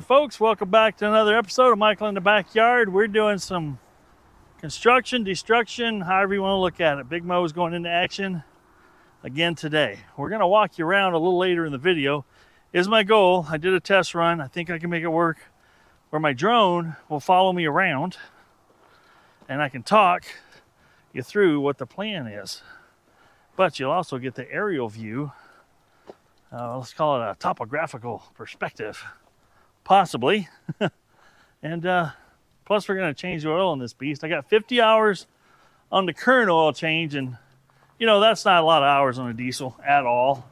folks, welcome back to another episode of Michael in the Backyard. We're doing some construction, destruction, however you want to look at it. Big Mo's going into action again today. We're going to walk you around a little later in the video. Is my goal. I did a test run. I think I can make it work where my drone will follow me around and I can talk you through what the plan is. But you'll also get the aerial view. Let's call it a topographical perspective, possibly. And plus we're going to change the oil on this beast. I got 50 hours on the current oil change, and you know, that's not a lot of hours on a diesel at all.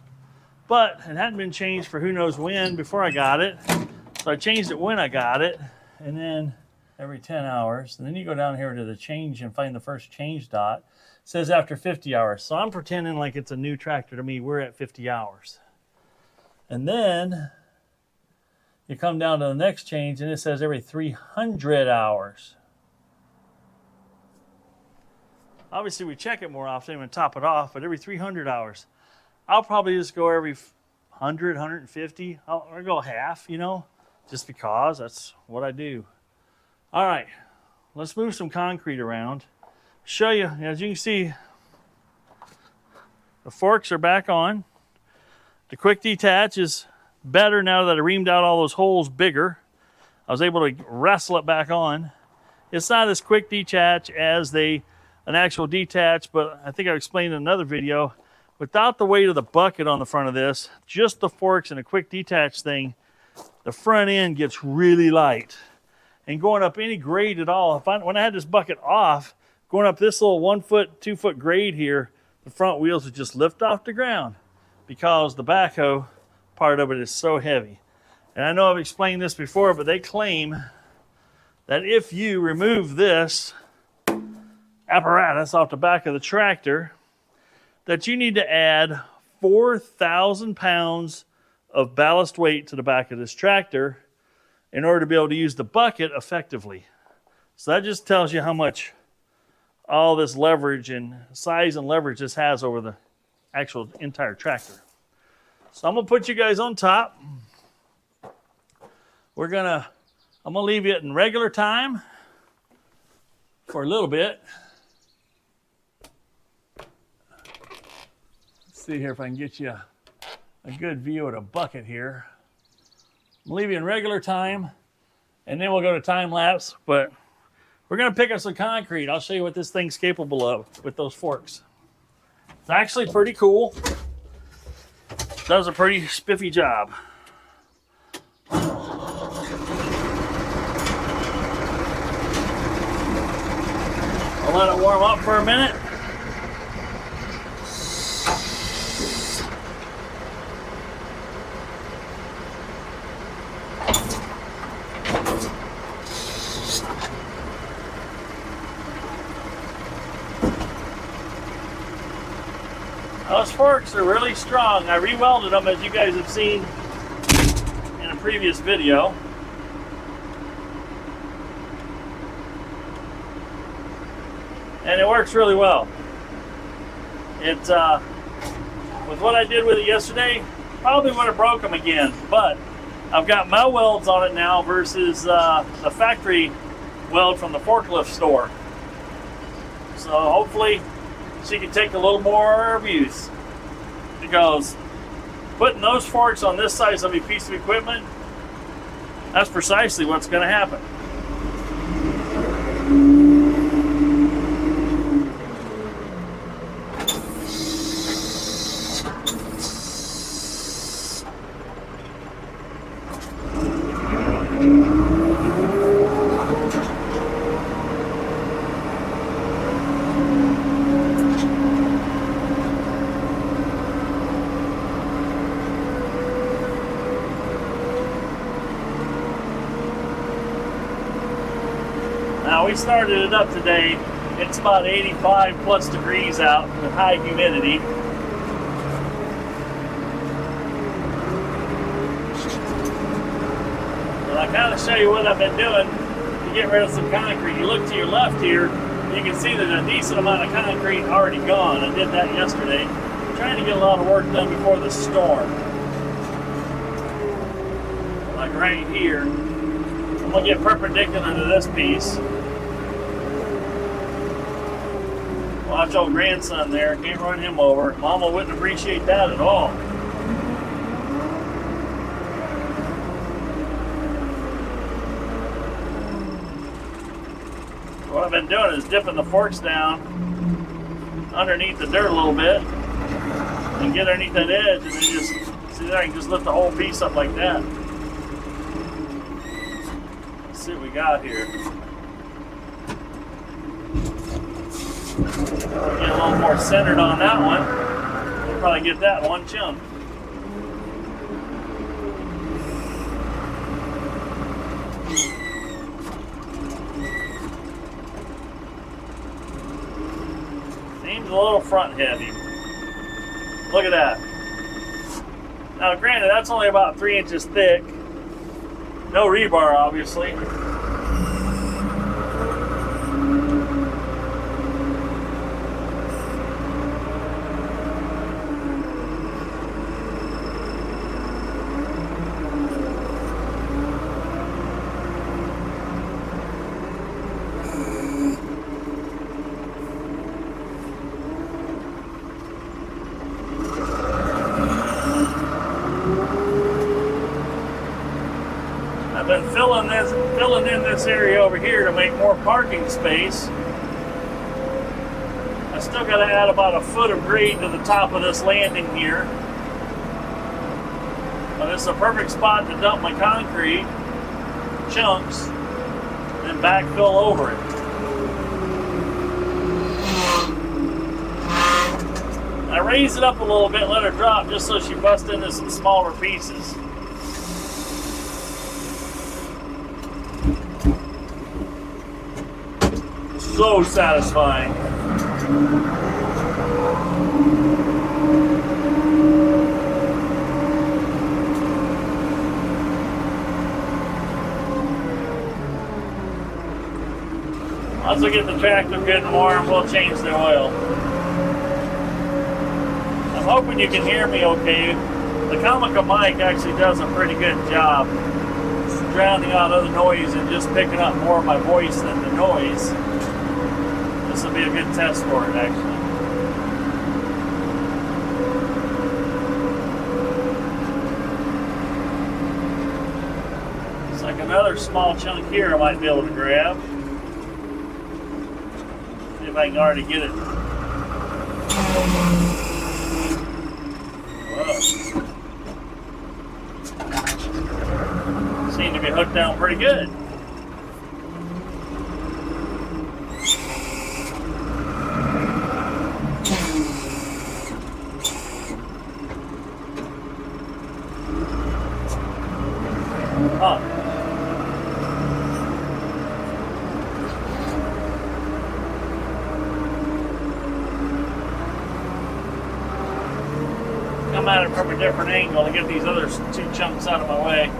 But it hadn't been changed for who knows when before I got it. So I changed it when I got it, and then every 10 hours. And then you go down here to the change and find the first change dot. It says after 50 hours. So I'm pretending like it's a new tractor to me. We're at 50 hours. And then you come down to the next change and it says every 300 hours. Obviously we check it more often and top it off, but every 300 hours. I'll probably just go every 100, 150. I'll go half, you know, just because that's what I do. All right, let's move some concrete around. Show you, as you can see, the forks are back on. The quick detach is better now that I reamed out all those holes bigger. I was able to wrestle it back on. It's not as quick detach as an actual detach, but I think I explained in another video, without the weight of the bucket on the front of this, just the forks and a quick detach thing, the front end gets really light. And going up any grade at all, when I had this bucket off, going up this little 1 foot, 2 foot grade here, the front wheels would just lift off the ground because the backhoe part of it is so heavy. And I know I've explained this before, but they claim that if you remove this apparatus off the back of the tractor, that you need to add 4,000 pounds of ballast weight to the back of this tractor in order to be able to use the bucket effectively. So that just tells you how much all this leverage and size and leverage this has over the actual entire tractor. So I'm gonna put you guys on top. I'm gonna leave you in regular time for a little bit. Let's see here if I can get you a good view of the bucket here. I'm gonna leave you in regular time, and then we'll go to time lapse, but we're gonna pick up some concrete. I'll show you what this thing's capable of with those forks. It's actually pretty cool. Does a pretty spiffy job. I'll let it warm up for a minute. Those forks are really strong. I re-welded them, as you guys have seen in a previous video. And it works really well. With what I did with it yesterday, probably would have broke them again, but I've got my welds on it now versus the factory weld from the forklift store. So hopefully she can take a little more abuse, because putting those forks on this size of a piece of equipment, that's precisely what's going to happen. Now we started it up today. It's about 85 plus degrees out with high humidity. But I kind of show you what I've been doing to get rid of some concrete. You look to your left here, you can see that a decent amount of concrete already gone. I did that yesterday. I'm trying to get a lot of work done before the storm. Like right here. I'm gonna get perpendicular to this piece. Watch old grandson there, can't run him over. Mama wouldn't appreciate that at all. What I've been doing is dipping the forks down underneath the dirt a little bit and get underneath that edge, and then just see there I can just lift the whole piece up like that. Let's see what we got here. We'll get a little more centered on that one. We'll probably get that in one chunk. Seems a little front heavy. Look at that. Now granted, that's only about 3 inches thick. No rebar, obviously. I've been filling in this area over here to make more parking space. I still got to add about a foot of grade to the top of this landing here. But it's a perfect spot to dump my concrete chunks and then backfill over it. I raise it up a little bit, let her drop just so she busts into some smaller pieces. So satisfying. Once we get the tractor good and warm, we'll change the oil. I'm hoping you can hear me okay. The Comica mic actually does a pretty good job drowning out other noise and just picking up more of my voice than the noise. This will be a good test for it, actually. It's like another small chunk here I might be able to grab. See if I can already get it. Whoa. Seem to be hooked down pretty good. Huh. Come at it from a different angle to get these other two chunks out of my way.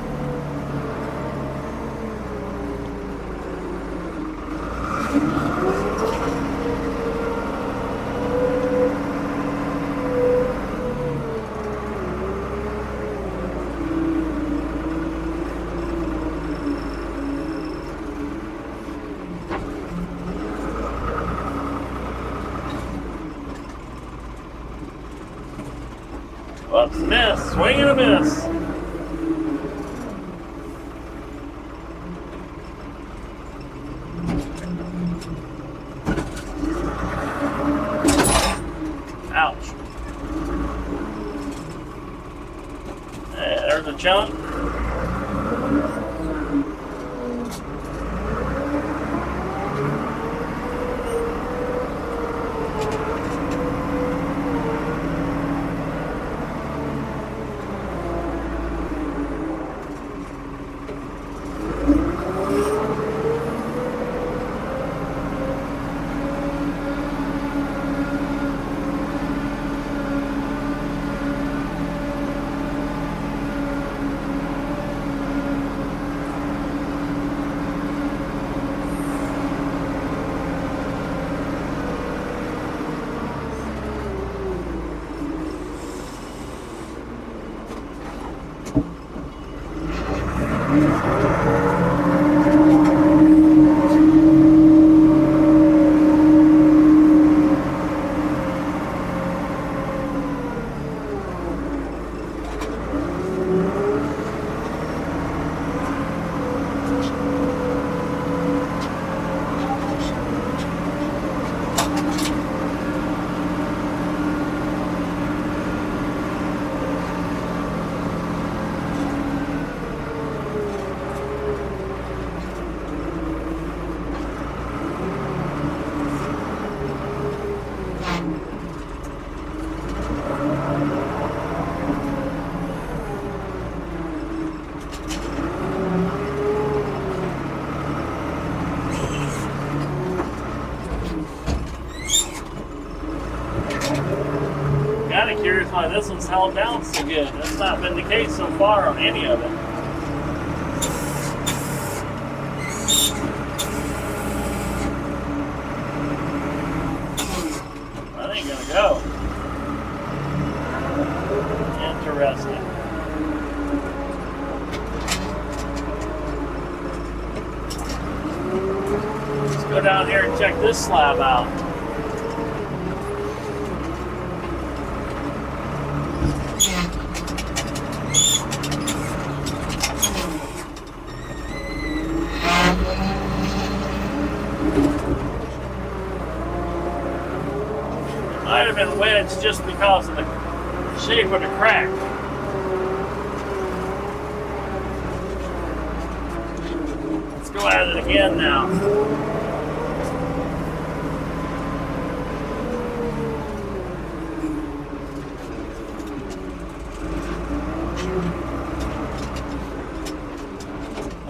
Whoops, miss, swing and a miss. Ouch. There's a chunk. kind of curious why this one's held down so good. That's not been the case so far on any of it. That ain't gonna go. Interesting. Let's go down here and check this slab out. Might have been wedged just because of the shape of the crack. Let's go at it again now.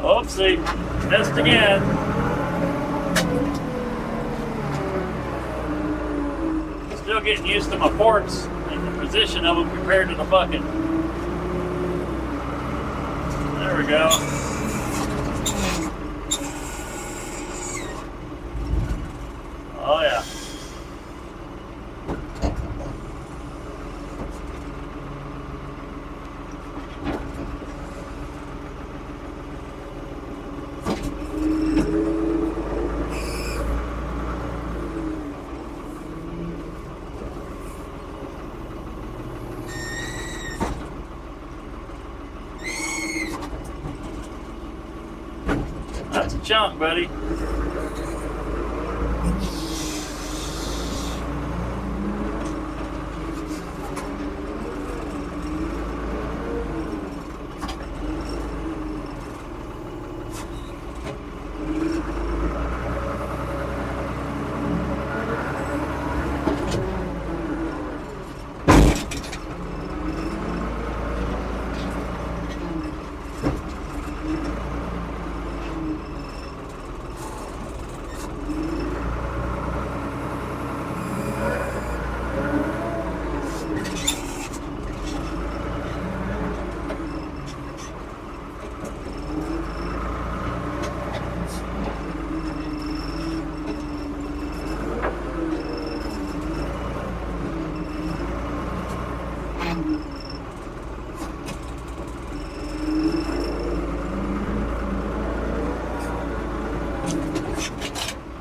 Oopsie, missed again. Still getting used to my ports and the position of them compared to the bucket. There we go. Oh yeah. That's a chunk, buddy.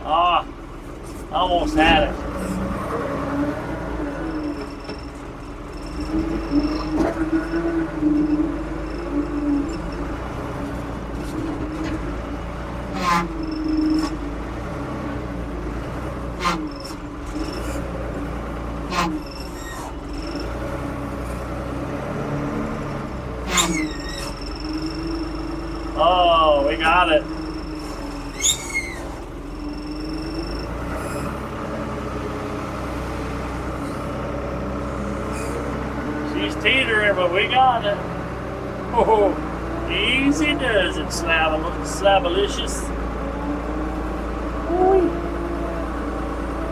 Ah, almost had it. Oh, we got it. She's teetering, but we got it. Oh, easy does it, Slabalicious.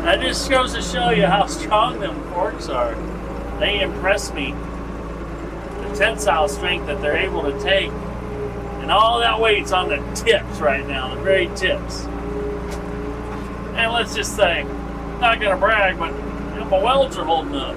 That just goes to show you how strong them forks are. They impress me. The tensile strength that they're able to take. And all that weight's on the tips right now, the very tips. And let's just say, not gonna brag, but you know, my welds are holding up.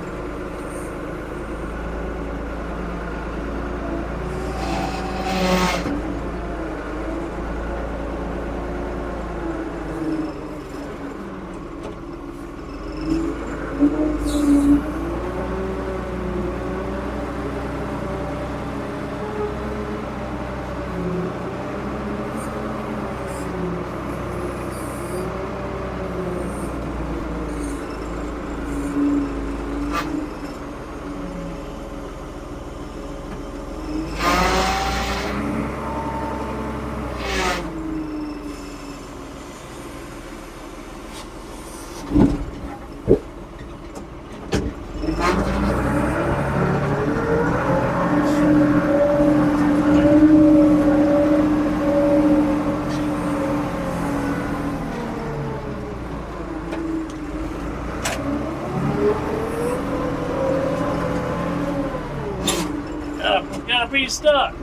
he's stuck.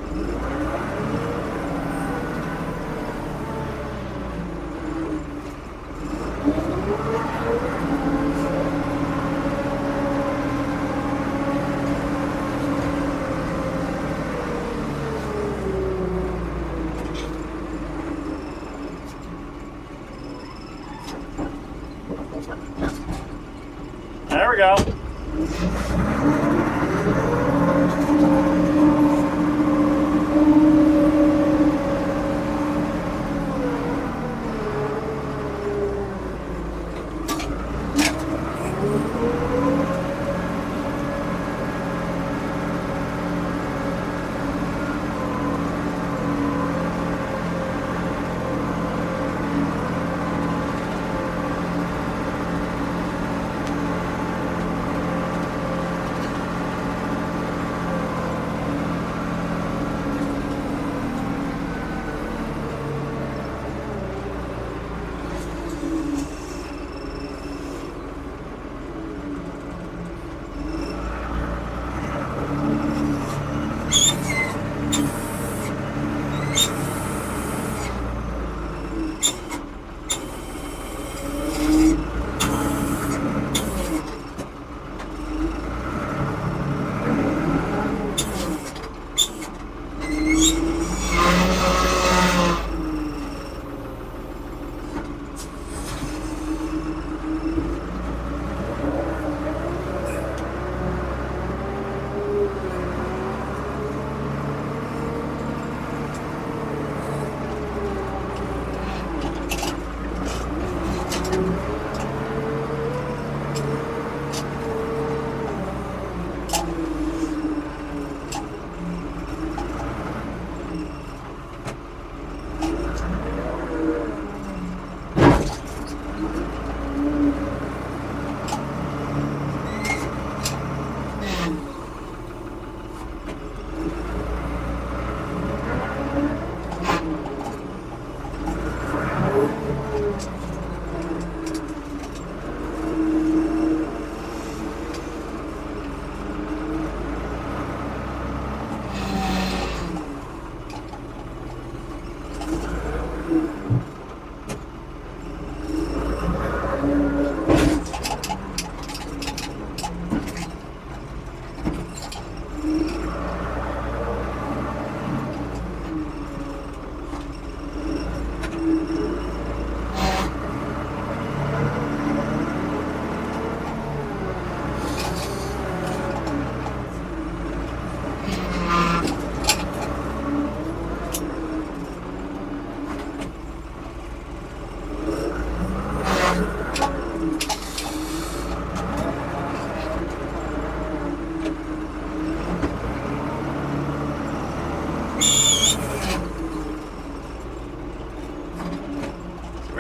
There we go.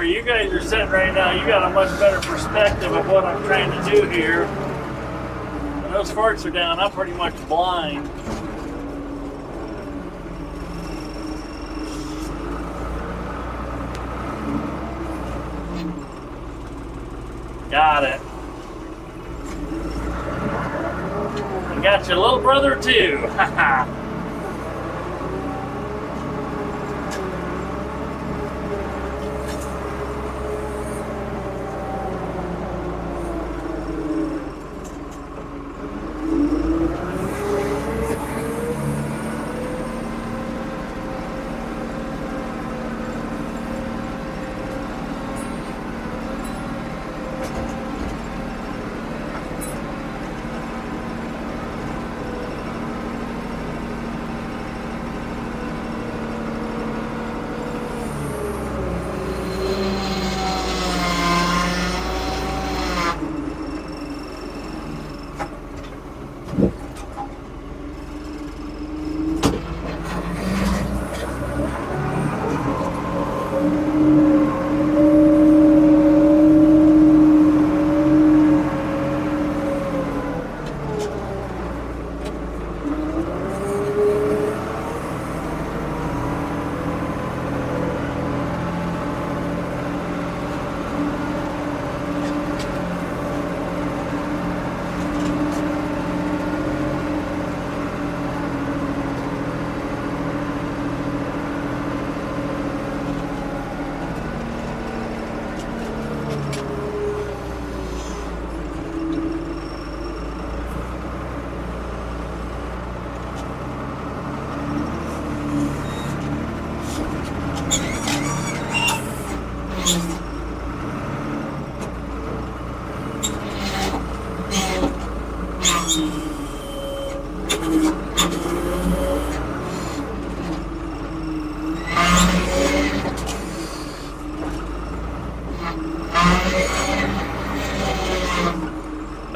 Where you guys are sitting right now, you got a much better perspective of what I'm trying to do here. When those forks are down, I'm pretty much blind. Got it. I got your little brother too. Haha.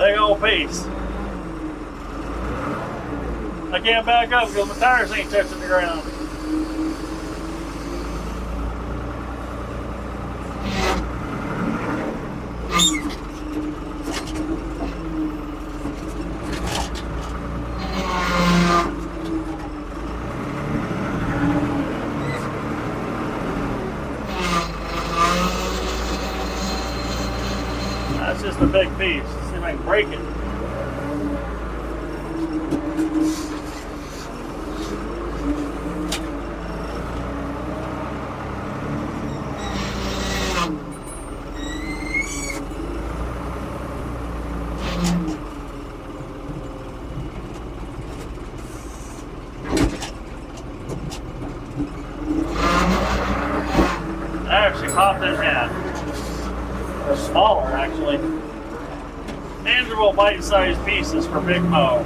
Big old piece. I can't back up because my tires ain't touching the ground. That's just a big piece. Let's see if I can break it. I actually popped it in half. Or smaller, actually. Manageable bite-sized pieces for big mow.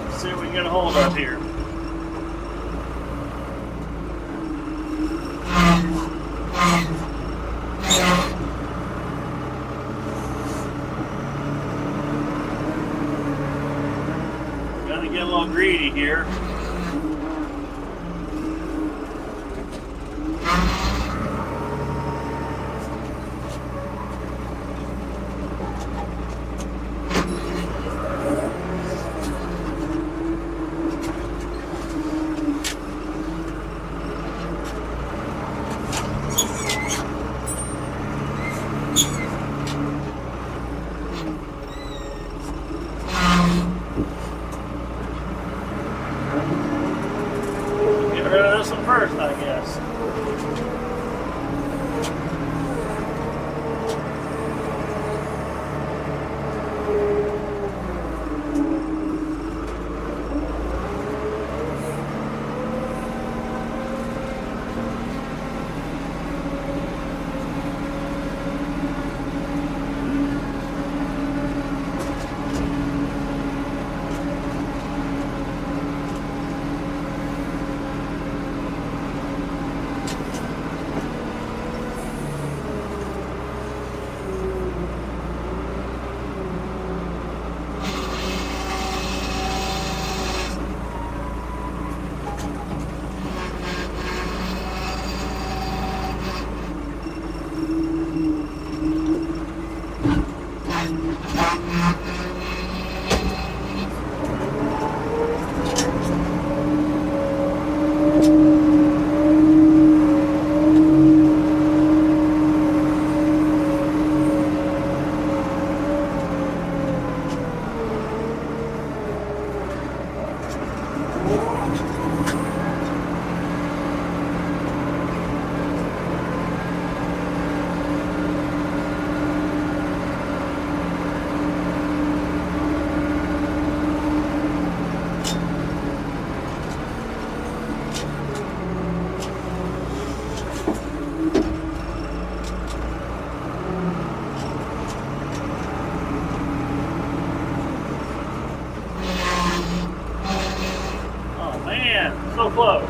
Let's see if we can get a hold of here. Gonna get a little greedy here. Get rid of this one first, I guess. So close.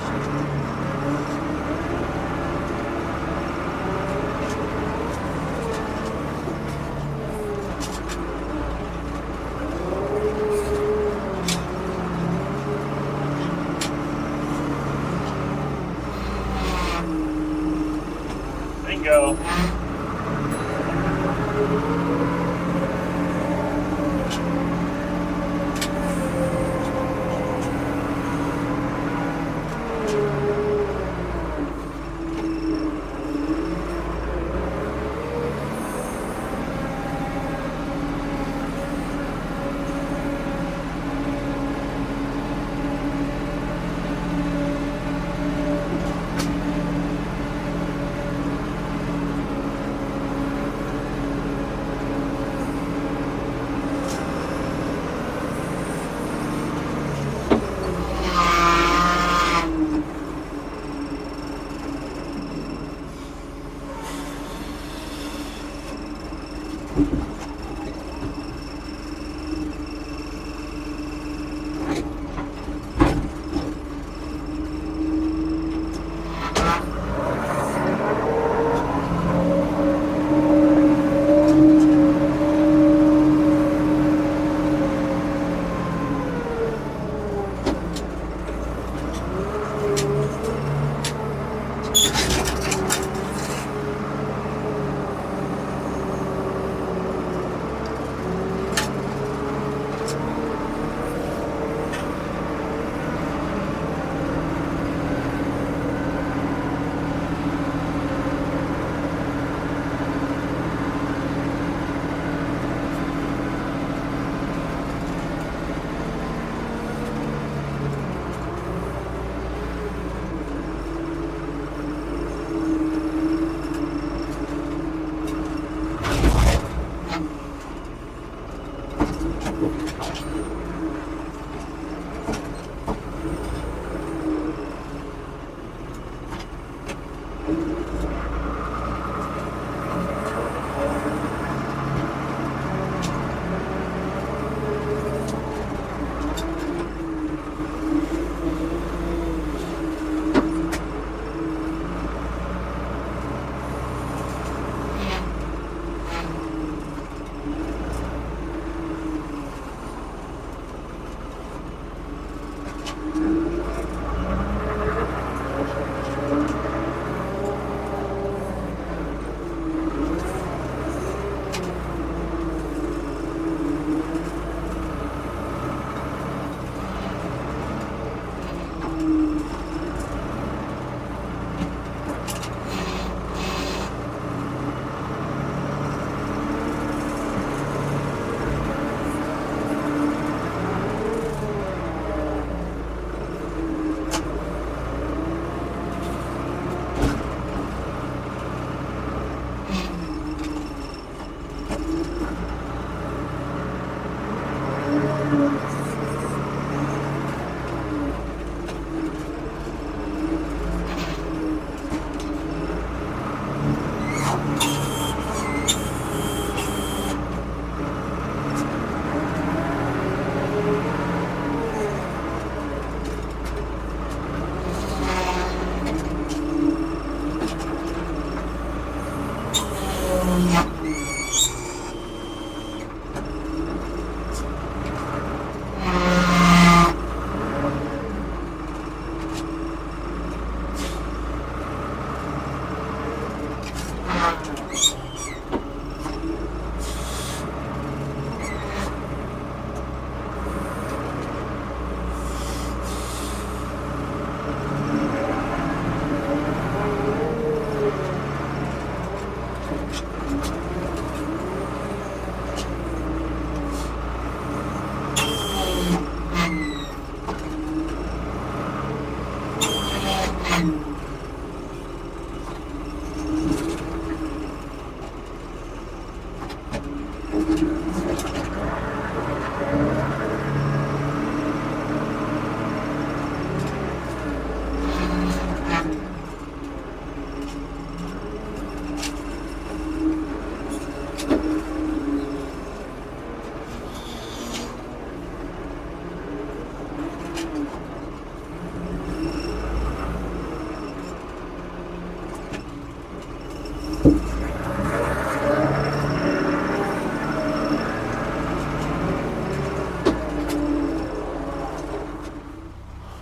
Bingo.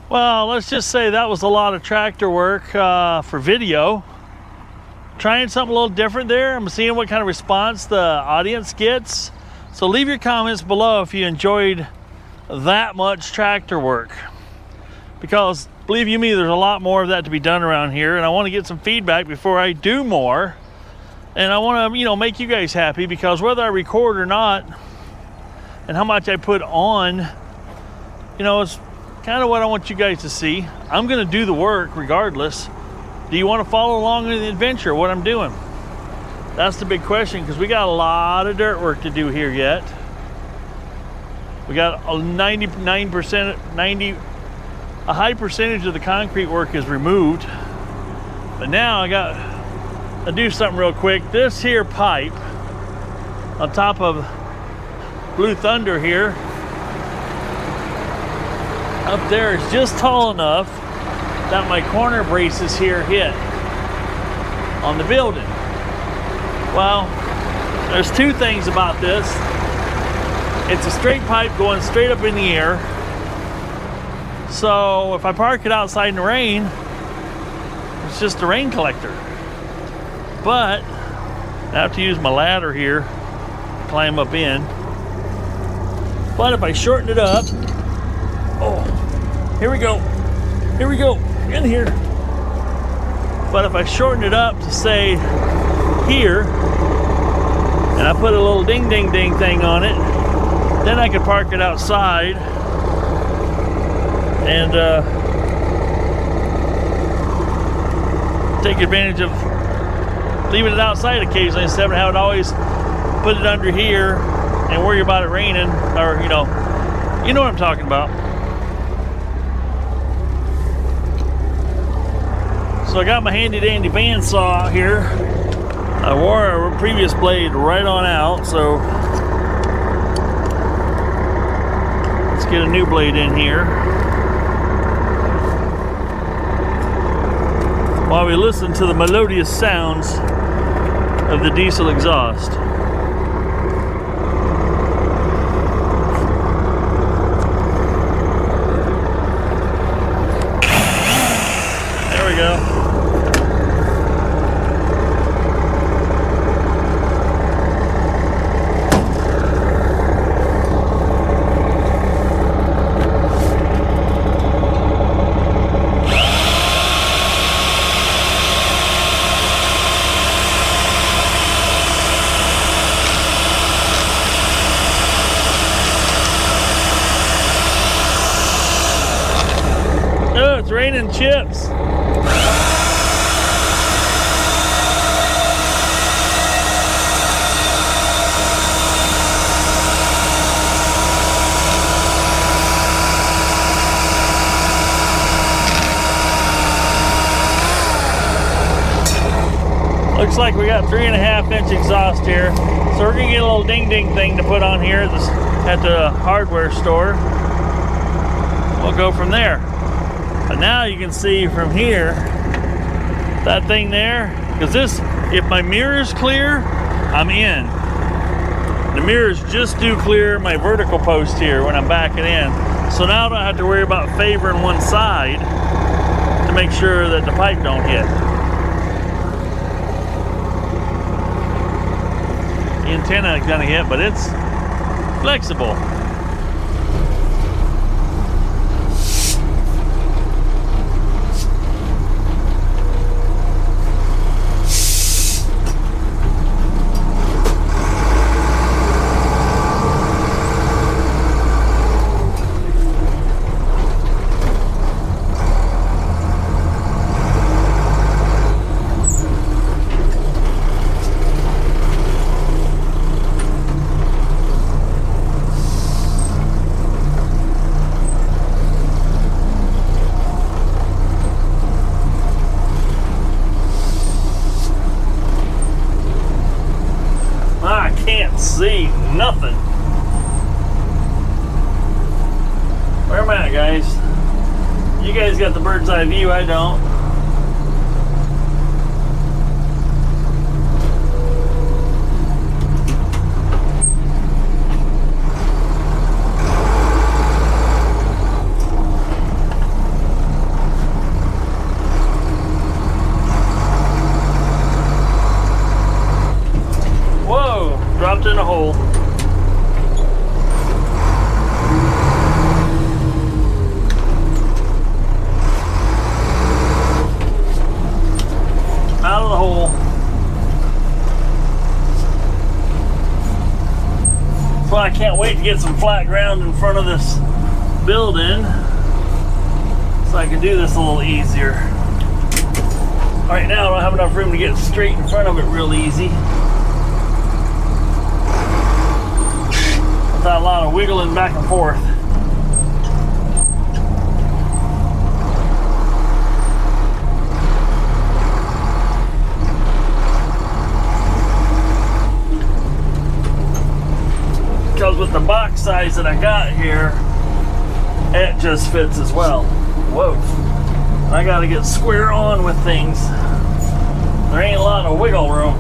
Well, let's just say that was a lot of tractor work for video. Trying something a little different there. I'm seeing what kind of response the audience gets. So leave your comments below if you enjoyed that much tractor work. Because believe you me, there's a lot more of that to be done around here, and I want to get some feedback before I do more. And I want to, you know, make you guys happy, because whether I record or not, and how much I put on, you know, it's kind of what I want you guys to see. I'm going to do the work regardless. Do you want to follow along in the adventure, what I'm doing? That's the big question, because we got a lot of dirt work to do here yet. We got a 99%, a high percentage of the concrete work is removed. But now I got to do something real quick. This here pipe on top of Blue Thunder here, up there is just tall enough that my corner braces here hit on the building. Well, there's two things about this. It's a straight pipe going straight up in the air. So if I park it outside in the rain, it's just a rain collector. But I have to use my ladder here to climb up in. But if I shorten it up, oh, here we go, in here. But if I shorten it up to say here, and I put a little ding ding ding thing on it, then I could park it outside and take advantage of leaving it outside occasionally instead of having to always put it under here and worry about it raining, or you know what I'm talking about. So I got my handy dandy bandsaw out here. I wore a previous blade right on out, so let's get a new blade in here while we listen to the melodious sounds of the diesel exhaust. There we go. It's raining chips. Looks like we got 3.5-inch exhaust here. So we're gonna get a little ding ding thing to put on here at the hardware store. We'll go from there. But now you can see from here, that thing there, because this, if my mirror's clear, I'm in. The mirrors just do clear my vertical post here when I'm backing in. So now I don't have to worry about favoring one side to make sure that the pipe don't hit. The antenna is gonna hit, but it's flexible. can't see nothing. Where am I at, guys? You guys got the bird's eye view, I don't. Whoa, dropped in a hole. Out of the hole. That's why I can't wait to get some flat ground in front of this building so I can do this a little easier. Right now I don't have enough room to get straight in front of it real easy. Without a lot of wiggling back and forth. Because with the box size that I got here, it just fits as well. Whoa. I gotta get square on with things. There ain't a lot of wiggle room.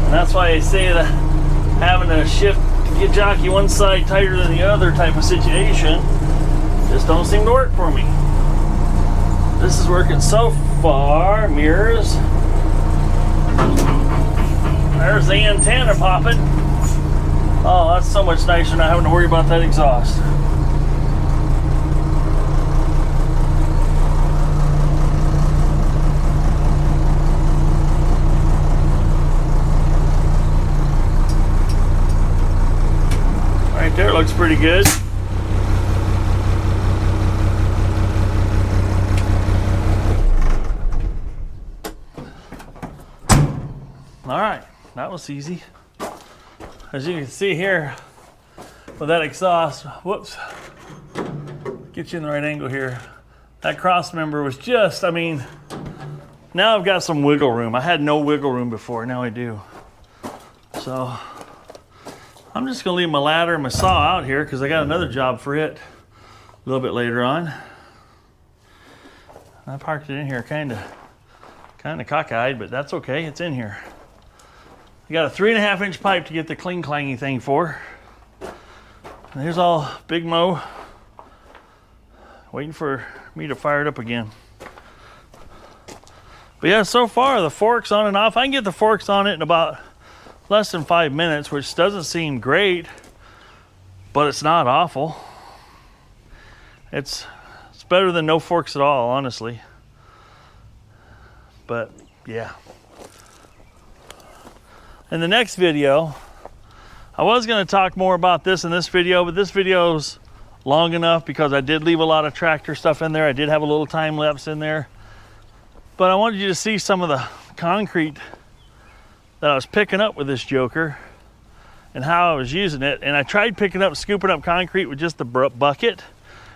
And that's why I say that having to shift, get jockey one side tighter than the other type of situation just don't seem to work for me. This is working so far. Mirrors. There's the antenna popping. Oh, that's so much nicer not having to worry about that exhaust. Right there looks pretty good. All right, that was easy. As you can see here, with that exhaust, whoops, get you in the right angle here. That cross member was just, I mean, now I've got some wiggle room. I had no wiggle room before, now I do. So, I'm just gonna leave my ladder and my saw out here because I got another job for it a little bit later on. I parked it in here kind of cockeyed, but that's okay, it's in here. I got a 3.5 inch pipe to get the cling clangy thing for. And here's all Big Mo waiting for me to fire it up again. But yeah, so far the forks on and off. I can get the forks on it in about less than 5 minutes, which doesn't seem great, but it's not awful. It's better than no forks at all, honestly. But yeah. In the next video, I was going to talk more about this in this video, but this video's long enough because I did leave a lot of tractor stuff in there. I did have a little time lapse in there. But I wanted you to see some of the concrete that I was picking up with this Joker and how I was using it. And I tried scooping up concrete with just the bucket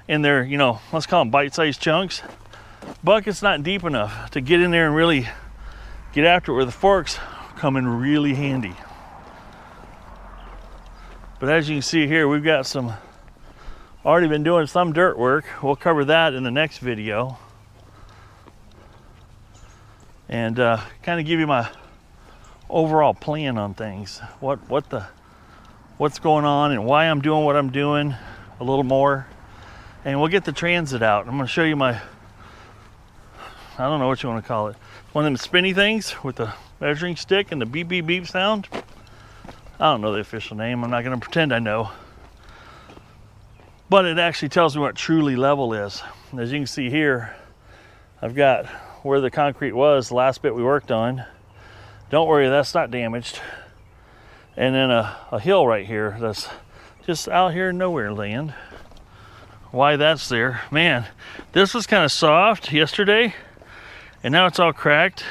in there, you know, let's call them bite-sized chunks. Bucket's not deep enough to get in there and really get after it, where the forks come in really handy. But as you can see here, we've got already been doing some dirt work. We'll cover that in the next video. And kind of give you my overall plan on things. What's going on and why I'm doing what I'm doing a little more. And we'll get the transit out. I'm gonna show you I don't know what you want to call it. One of them spinny things with the measuring stick and the beep beep beep sound. I don't know the official name. I'm not going to pretend I know. But it actually tells me what truly level is. And as you can see here, I've got where the concrete was, the last bit we worked on. Don't worry, that's not damaged. And then a hill right here that's just out here in nowhere land. Why that's there. Man, this was kind of soft yesterday, and now it's all cracked,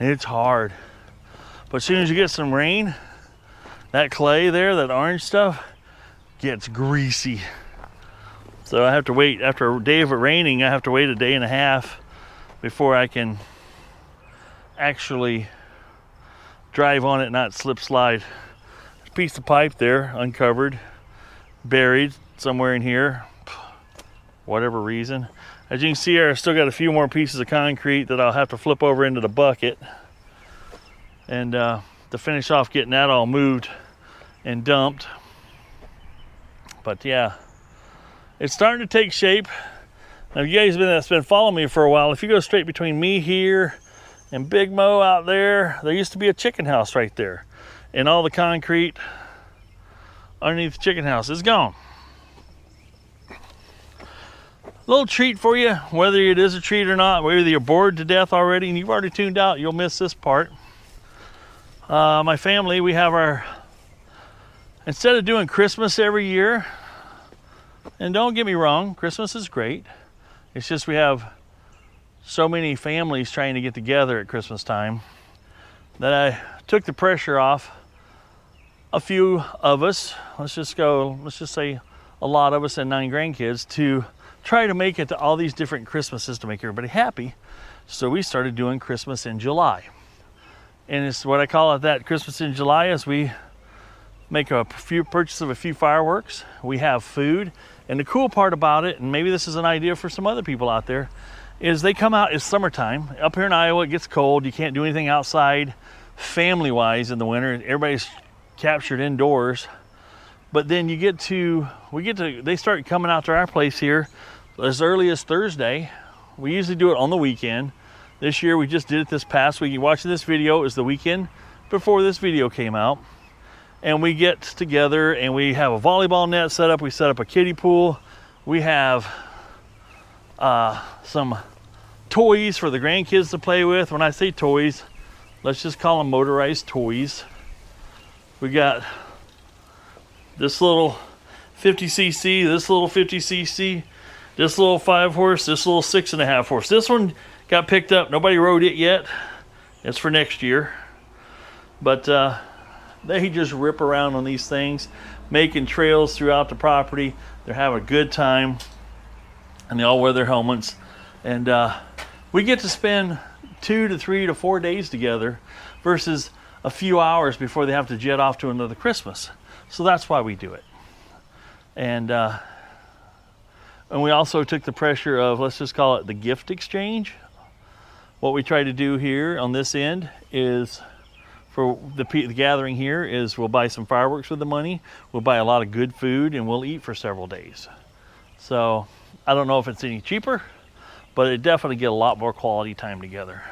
and it's hard. But as soon as you get some rain, that clay there, that orange stuff, gets greasy. So I have to wait, after a day of it raining, I have to wait a day and a half before I can actually drive on it, not slip slide. There's a piece of pipe there, uncovered, buried somewhere in here, whatever reason. As you can see here, I still got a few more pieces of concrete that I'll have to flip over into the bucket, and to finish off getting that all moved and dumped. But yeah, it's starting to take shape. Now, you guys that's been following me for a while, if you go straight between me here and Big Mo out there used to be a chicken house right there, and all the concrete underneath the chicken house is gone. Little treat for you, whether it is a treat or not, whether you're bored to death already and you've already tuned out, you'll miss this part. My family, we have instead of doing Christmas every year, and don't get me wrong, Christmas is great. It's just we have so many families trying to get together at Christmas time that I took the pressure off a few of us, let's just say a lot of us and 9 grandkids, to try to make it to all these different Christmases to make everybody happy. So we started doing Christmas in July. And it's what I call it, that Christmas in July, is we make a purchase of a few fireworks. We have food. And the cool part about it, and maybe this is an idea for some other people out there, is they come out, it's summertime. Up here in Iowa, it gets cold. You can't do anything outside family-wise in the winter. Everybody's captured indoors. But then they start coming out to our place here as early as Thursday. We usually do it on the weekend. This year we just did it this past week. You're watching this video, it was the weekend before this video came out. And we get together and we have a volleyball net set up. We set up a kiddie pool. We have some toys for the grandkids to play with. When I say toys, let's just call them motorized toys. We got this little 50cc, this little 50cc, this little 5-horse, this little 6.5 horse. This one got picked up. Nobody rode it yet. It's for next year. But they just rip around on these things, making trails throughout the property. They're having a good time, and they all wear their helmets. And we get to spend 2 to 3 to 4 days together versus a few hours before they have to jet off to another Christmas. So that's why we do it. And we also took the pressure of, let's just call it the gift exchange. What we try to do here on this end is, for the gathering here, is we'll buy some fireworks with the money. We'll buy a lot of good food, and we'll eat for several days. So I don't know if it's any cheaper, but it definitely get a lot more quality time together.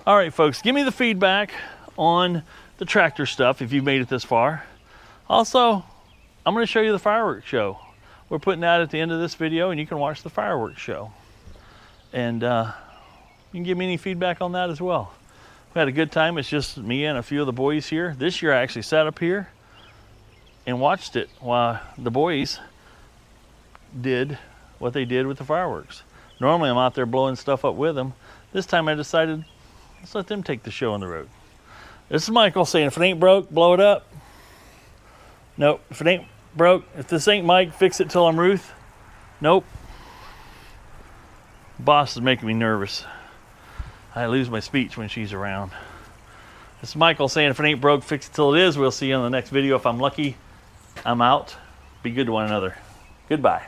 All right, folks, give me the feedback on the tractor stuff if you've made it this far. Also, I'm going to show you the fireworks show. We're putting that at the end of this video, and you can watch the fireworks show. And you can give me any feedback on that as well. We had a good time. It's just me and a few of the boys here. This year I actually sat up here and watched it while the boys did what they did with the fireworks. Normally I'm out there blowing stuff up with them. This time I decided, let's let them take the show on the road. This is Michael saying, if it ain't broke, blow it up. Nope, if it ain't broke, if this ain't Mike, fix it till I'm Ruth. Nope. Boss is making me nervous. I lose my speech when she's around. This is Michael saying, if it ain't broke, fix it till it is. We'll see you on the next video. If I'm lucky, I'm out. Be good to one another. Goodbye.